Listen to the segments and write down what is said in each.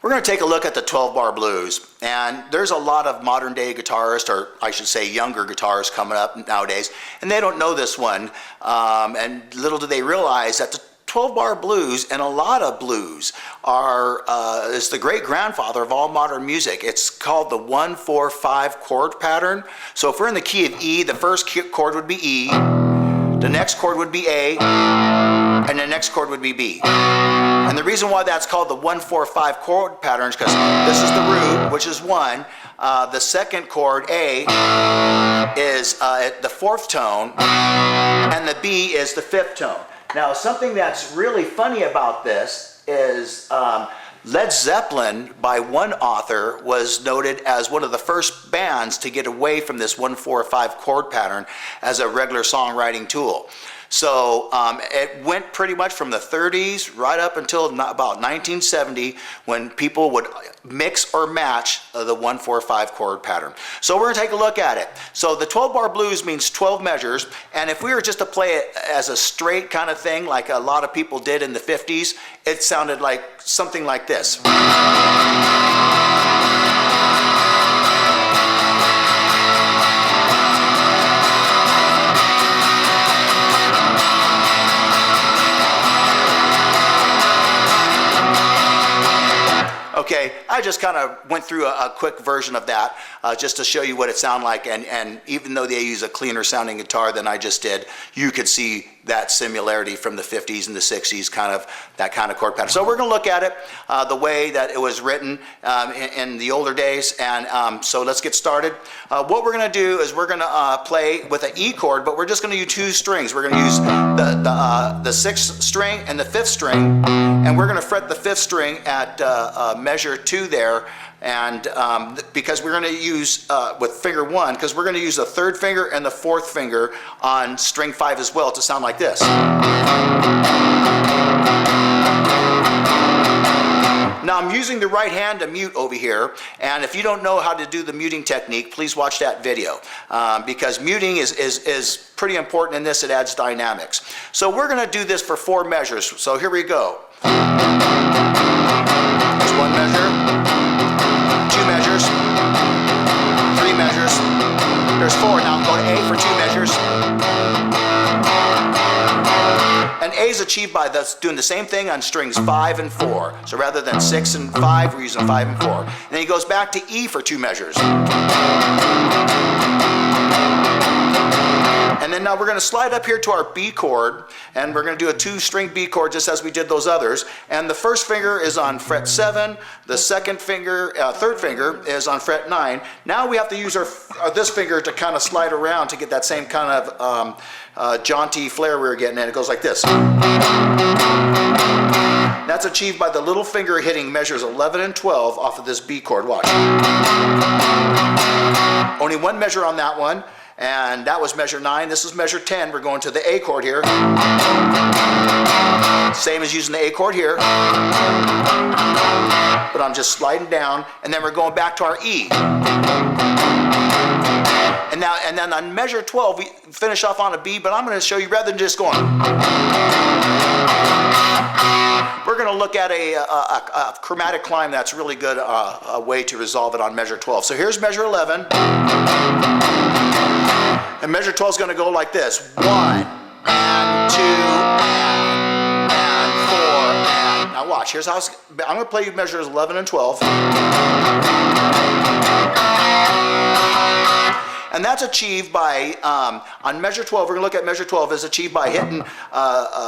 We're going to take a look at the 12-bar blues, and there's a lot of modern day guitarists, or I should say younger guitarists coming up nowadays, and they don't know this one, and little do they realize that the 12-bar blues and a lot of blues is the great grandfather of all modern music. It's called the 1-4-5 chord pattern. So if we're in the key of E, the first chord would be E, the next chord would be A, and the next chord would be B. And the reason why that's called the 1-4-5 chord pattern is because this is the root, which is 1. The second chord, A, is the 4th tone, and the B is the 5th tone. Now, something that's really funny about this is Led Zeppelin, by one author, was noted as one of the first bands to get away from this 1-4-5 chord pattern as a regular songwriting tool. So it went pretty much from the 30s right up until about 1970, when people would mix or match the 1-4-5 chord pattern. So we're going to take a look at it. So the 12-bar blues means 12 measures, and if we were just to play it as a straight kind of thing, like a lot of people did in the 50s, it sounded like something like this. Okay, I just kind of went through a quick version of that just to show you what it sounded like, and even though they use a cleaner sounding guitar than I just did, you could see that similarity from the 50s and the 60s, that kind of chord pattern. So we're going to look at it the way that it was written in the older days, and so let's get started. What we're going to do is we're going to play with an E chord, but we're just going to use 2 strings. We're going to use the 6th string and the 5th string, and we're going to fret the 5th string at measure 2 there, and because we're going to use with finger 1, because we're going to use the 3rd finger and the 4th finger on string 5 as well to sound like this. Now I'm using the right hand to mute over here, and if you don't know how to do the muting technique, please watch that video, because muting is pretty important in this. It adds dynamics. So we're going to do this for 4 measures. So here we go. There's 1 measure, 2 measures, 3 measures, there's 4. Now go to A for 2 measures. And A is achieved by doing the same thing on strings 5 and 4. So rather than 6 and 5, we're using 5 and 4. And then he goes back to E for 2 measures. And then now we're going to slide up here to our B chord, and we're going to do a 2-string B chord just as we did those others. And the first finger is on fret 7, the second finger, 3rd finger is on fret 9. Now we have to use this finger to kind of slide around to get that same kind of jaunty flair we were getting, and it goes like this. That's achieved by the little finger hitting measures 11 and 12 off of this B chord. Watch. Only 1 measure on that one. And that was measure 9. This is measure 10. We're going to the A chord here. Same as using the A chord here. But I'm just sliding down, and then we're going back to our E. And then on measure 12, we finish off on a B, but I'm going to show you, rather than just going, we're going to look at a chromatic climb that's really good, a way to resolve it on measure 12. So here's measure 11. And measure 12 is going to go like this. 1, and 2, and 4, and. Now watch, here's how I'm going to play you measures 11 and 12. And that's achieved by, on measure 12, we're going to look at measure 12 is achieved by hitting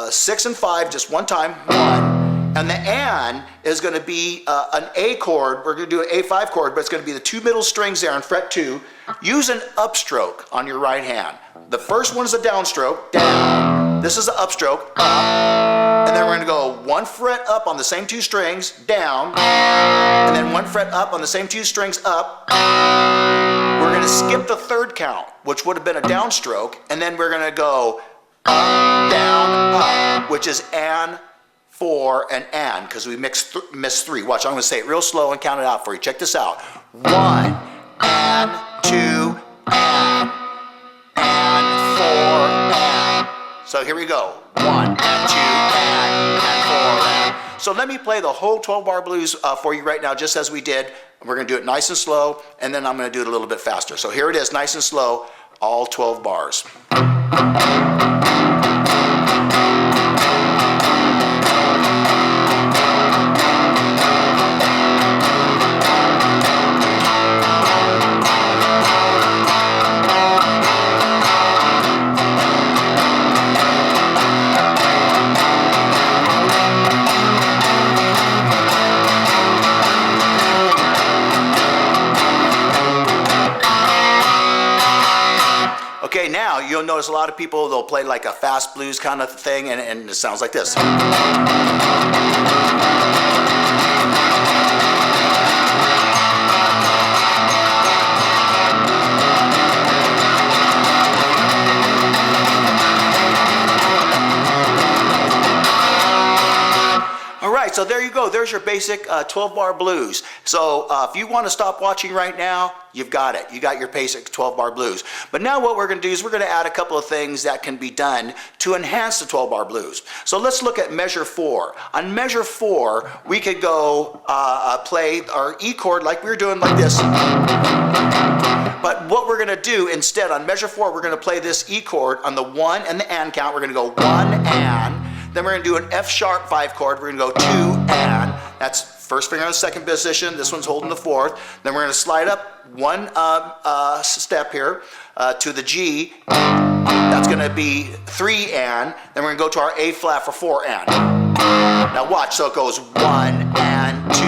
6 and 5 just 1 time, 1. And the and is going to be an A chord. We're going to do an A5 chord, but it's going to be the 2 middle strings there on fret 2. Use an upstroke on your right hand. The first one is a downstroke, down. This is an upstroke, up. And then we're going to go 1 fret up on the same 2 strings, down. And then 1 fret up on the same 2 strings, up. We're going to skip the 3rd count, which would have been a downstroke. And then we're going to go up, down, up, which is and, 4, and, because we missed 3. Watch, I'm going to say it real slow and count it out for you. Check this out. 1, and, 2, and 4, and. So here we go. 1, and 2, and 4, and. So let me play the whole 12-bar blues for you right now, just as we did. We're going to do it nice and slow, and then I'm going to do it a little bit faster. So here it is, nice and slow, all 12 bars. Okay, now you'll notice a lot of people, they'll play like a fast blues kind of thing, and it sounds like this. Alright, so there you go. There's your basic 12-bar blues. So if you want to stop watching right now, you've got it. You got your basic 12-bar blues. But now what we're going to do is we're going to add a couple of things that can be done to enhance the 12-bar blues. So let's look at measure 4. On measure 4, we could go play our E chord like we were doing like this. But what we're going to do instead, on measure 4, we're going to play this E chord on the 1 and the and count. We're going to go 1 and. Then we're going to do an F sharp 5 chord. We're going to go 2 and. That's first finger on the second position. This one's holding the fourth. Then we're going to slide up one step here to the G. That's going to be 3 and. Then we're going to go to our A flat for 4 and. Now watch. So it goes 1 and 2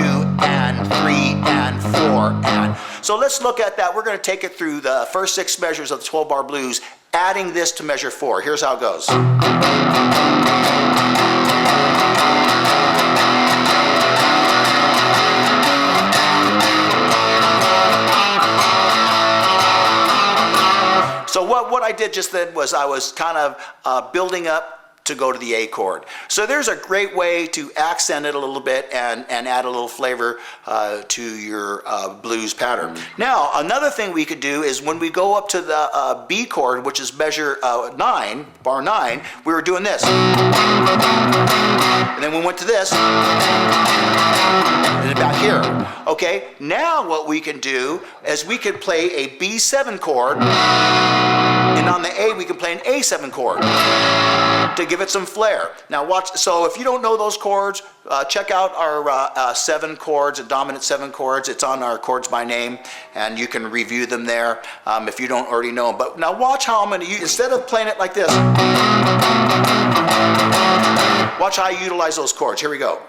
and 3 and 4 and. So let's look at that. We're going to take it through the first 6 measures of the 12-bar blues, adding this to measure 4. Here's how it goes. So what I did just then was I was kind of building up to go to the A chord. So there's a great way to accent it a little bit and add a little flavor to your blues pattern. Now, another thing we could do is when we go up to the B chord, which is measure 9, bar 9, we were doing this. And then we went to this. And then back here. Okay, now what we can do is we could play a B7 chord, and on the A we can play an A7 chord to give it some flair. Now watch, so if you don't know those chords, check out our 7 chords, dominant 7 chords. It's on our chords by name, and you can review them there if you don't already know them. But now watch how I'm going to use, instead of playing it like this, watch how I utilize those chords. Here we go.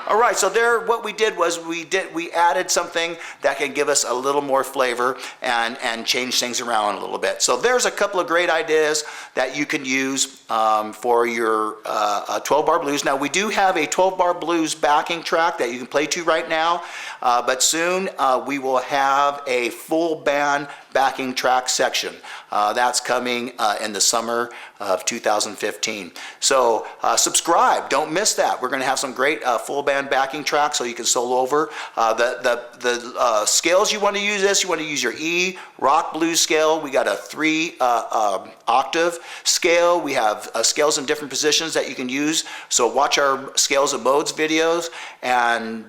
Alright, so there what we did was we added something that can give us a little more flavor and change things around a little bit. So there's a couple of great ideas that you can use for your 12-bar blues. Now we do have a 12-bar blues backing track that you can play to right now, but soon we will have a full band backing track section. That's coming in the summer of 2015. So subscribe, don't miss that. We're going to have some great full band backing tracks so you can solo over. The scales you want to use this, you want to use your E rock blues scale. We got a 3 octave scale. We have scales in different positions that you can use. So watch our scales and modes videos and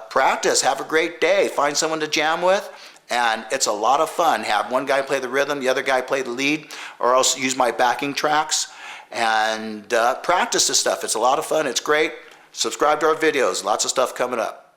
practice. Have a great day. Find someone to jam with. And it's a lot of fun. Have one guy play the rhythm, the other guy play the lead, or else use my backing tracks and practice this stuff. It's a lot of fun. It's great. Subscribe to our videos. Lots of stuff coming up.